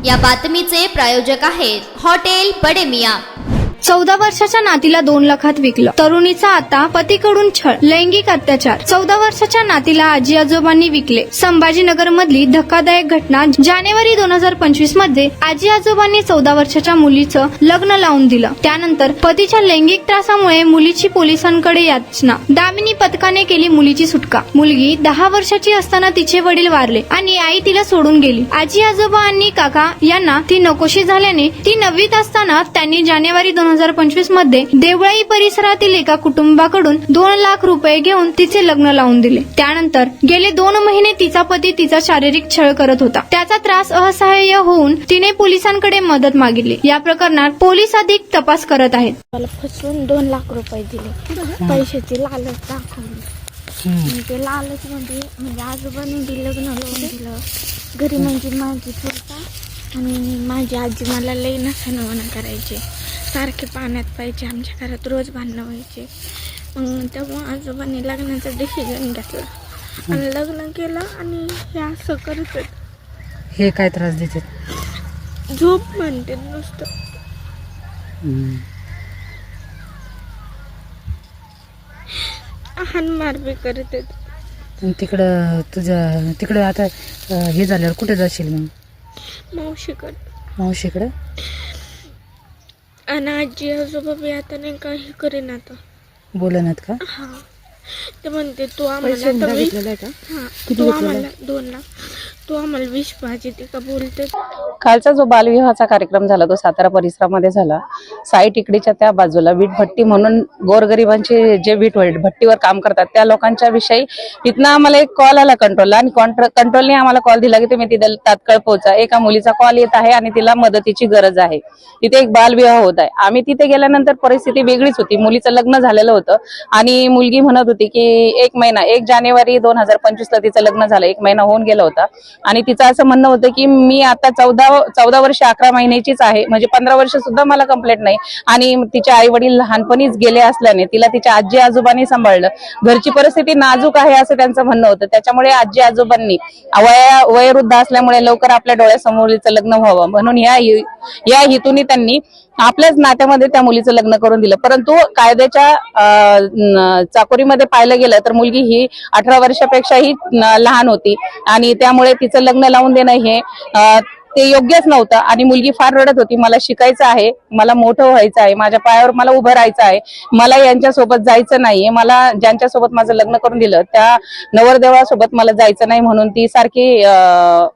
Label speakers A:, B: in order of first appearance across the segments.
A: या बातमीचे प्रायोजक आहेत हॉटेल बडे मियां।
B: 14 वर्षाच्या नातीला 2 लाखात विकलं। तरुणीचा आता पतीकडून छळ, लैंगिक अत्याचार। 14 वर्षाच्या नातीला आजी आजोबांनी विकले। संभाजीनगर मधली धक्कादायक घटना। जानेवारी 2025 मध्ये आजी आजोबांनी 14 वर्षाच्या मुलीचं लग्न लावून दिलं। त्यानंतर पतीच्या लैंगिक त्रासामुळे मुलीची पोलिसांकडे याचना। दामिनी पथकाने केली मुलीची सुटका। मुलगी 10 वर्षाची असताना तिचे वडील वारले आणि आई तिला सोडून गेली। आजी आजोबा आणि काका यांना ती नकोशी झाल्याने ती 9वीत असताना त्यांनी जानेवारी 2025 मध्ये देवळाई परिसरातील एका कुटुंबाकडून 2 लाख रुपये घेऊन तिचे लग्न लावून दिले। त्यानंतर गेले 2 महिने तिचा पती तिचा शारीरिक छळ करत होता। त्याचा त्रास असह्य होऊन तिने पोलिसांकडे मदत मागितली। या प्रकरणात पोलीस अधिक तपास करत आहेत।
C: मला फसवून 2 लाख रुपये दिले, पैशाची लालच दाखवली। ते लालच म्हणजे आजोबांनी ते लग्न लावून दिलं घरी। म्हणजे माझी चुलता आणि माझी आजी मला लई नसणं करायचे, सारखे पाण्यात पाहिजे, आमच्या घरात रोज भांडणं व्हायचे। मग तेव्हा आजोबांनी लग्नाचा डिसिजन घेतला आणि लग्न केलं आणि हे असं करत
D: हे काय त्रास देते?
C: झोप म्हणते नुसतं। हानमार बी करत
D: तिकडं तिकडं आता हे झाल्यावर कुठे जाशील मग? मावशीकडे
C: आणि आजी आजोबा बी आता नाही काही करेन आता,
D: बोलणार का?
C: हा ते म्हणते तू आम्हाला तू आम्हाला 2 लाख, तू आम्हाला 20 पाहिजे ते का बोलते।
E: कालचा जो बालविवाहाचा कार्यक्रम झाला तो सातारा परिसरामध्ये झाला। साई टिकडीच्या त्या बाजूला वीटभट्टी म्हणून गोरगरिबांचे जे वीटभट्टीवर काम करतात त्या लोकांच्या विषयी तिथनं आम्हाला एक कॉल आला कंट्रोलला आणि कंट्रोलने आम्हाला कॉल दिला की तुम्ही तिथे तात्काळ पोहोचा। एका मुलीचा कॉल येत आहे आणि तिला मदतीची गरज आहे, तिथे एक बालविवाह होत आहे। आम्ही तिथे गेल्यानंतर परिस्थिती वेगळीच होती। मुलीचं लग्न झालेलं होतं आणि मुलगी म्हणत होती की 1 जानेवारी 2025 ला तिचं लग्न झालं, 1 महिना होऊन गेला होता आणि तिचं असं म्हणणं होतं की मी आता 14 वर्ष 11 महिन्याचीच आहे, म्हणजे 15 वर्ष सुद्धा मला कंप्लेंट नाही आणि तिचे आई वडील लहानपणीच गेले असल्याने तिला तिच्या आजी आजोबांनी सांभाळलं। घरची परिस्थिती नाजूक आहे असं त्यांचं म्हणणं होतं। त्याच्यामुळे आजी आजोबांनी वयोवृद्ध असल्यामुळे लवकर आपल्या डोळ्यासमोरचं लग्न व्हावं म्हणून या हेतूने त्यांनी आपल्याच नात्यामध्ये त्या मुलीचं लग्न करून दिलं। परंतु कायद्याच्या चाकोरीमध्ये पाहिलं गेलं तर मुलगी ही 18 वर्षापेक्षाही लहान होती आणि त्यामुळे तिचं लग्न लावून देणं हे ते योग्यच नव्हतं आणि मुलगी फार रडत होती, मला शिकायचं आहे, मला मोठं व्हायचं आहे, माझ्या पायावर मला उभं राहायचं आहे, मला यांच्यासोबत जायचं नाहीये, मला ज्यांच्यासोबत माझं लग्न करून दिलं त्या नवरदेवासोबत मला जायचं नाही म्हणून ती सारखी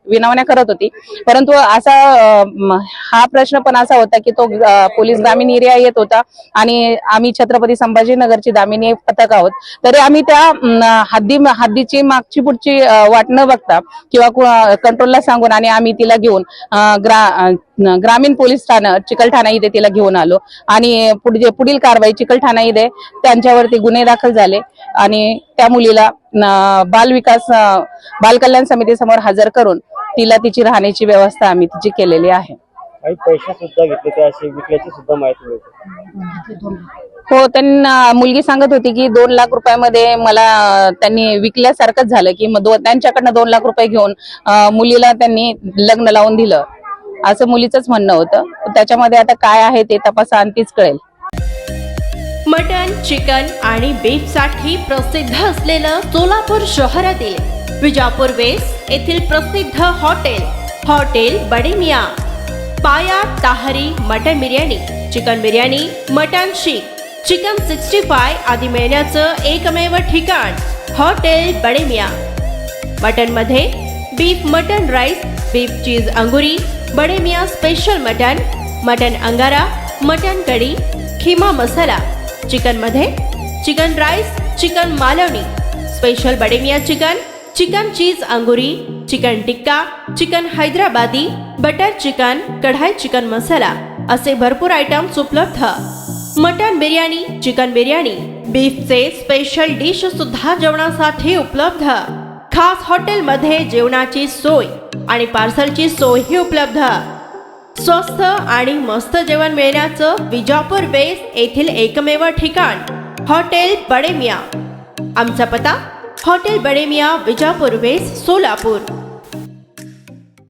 E: विनवण्या करत होती। परंतु असा हा प्रश्न पण असा होता की तो पोलीस ग्रामीण एरिया येत होता आणि आम्ही छत्रपती संभाजीनगरची दामिनी पथक आहोत, तरी आम्ही त्या हद्दीची मागची पुढची वाट न बघता किंवा कंट्रोलला सांगून आणि आम्ही तिला घेऊन ग्रामीण पोलीस ठाणा चिकलठाणा इथे तिला घेऊन आलो आणि पुढील कारवाई चिकलठाणा इथे त्यांच्यावरती गुन्हे दाखल झाले आणि त्या मुलीला बाल कल्याण समितीसमोर हजर करून तिला तिची राहण्याची व्यवस्था आम्ही तिची केलेली आहे।
F: काही पैसे सुद्धा घेतले ते असे विकल्याची सुद्धा माहिती मिळते।
E: हो, त्यांना मुलगी सांगत होती की 2 लाख रुपयामध्ये मला त्यांनी विकल्यासारखंच झालं की त्यांच्याकडनं 2 लाख रुपये घेऊन मुलीला त्यांनी लग्न लावून दिलं असं मुलीचंच म्हणणं होतं। त्याच्यामध्ये आता काय आहे ते तपासाअंतीच कळेल।
G: मटन, चिकन आणि बीफ साठी प्रसिद्ध असलेलं सोलापूर शहरातील विजापूर वेस्ट येथील प्रसिद्ध हॉटेल बडे मियां। पाया ताहरी mutton biryani, chicken biryani, mutton शीख, चिकन 65 आदी मिळण्याचं एकमेव ठिकाण हॉटेल बडे मियां। मटन मध्ये beef mutton rice, beef cheese अंगुरी, बडे मियां स्पेशल मटन अंगारा, मटन कढी, खिमा मसाला। चिकन मध्ये chicken rice, chicken Malvani, special Bade Miyan chicken cheese अंगुरी, chicken tikka, chicken Hyderabadi, butter chicken, कढाई चिकन मसाला असे भरपूर आयटम्स उपलब्ध। मटन बिर्याणी, चिकन बिर्याणी, बीफचे स्पेशल डिश सुद्धा जेवणासाठी उपलब्ध। खास हॉटेलमध्ये जेवणाची सोय आणि पार्सलची सोयही उपलब्ध। स्वस्त आणि मस्त जेवण मिळण्याचं विजापूर वेस्ट येथील एकमेव ठिकाण हॉटेल बडे मियां। आमचा पत्ता हॉटेल बडे मियां, विजापूर वेस्ट, सोलापूर।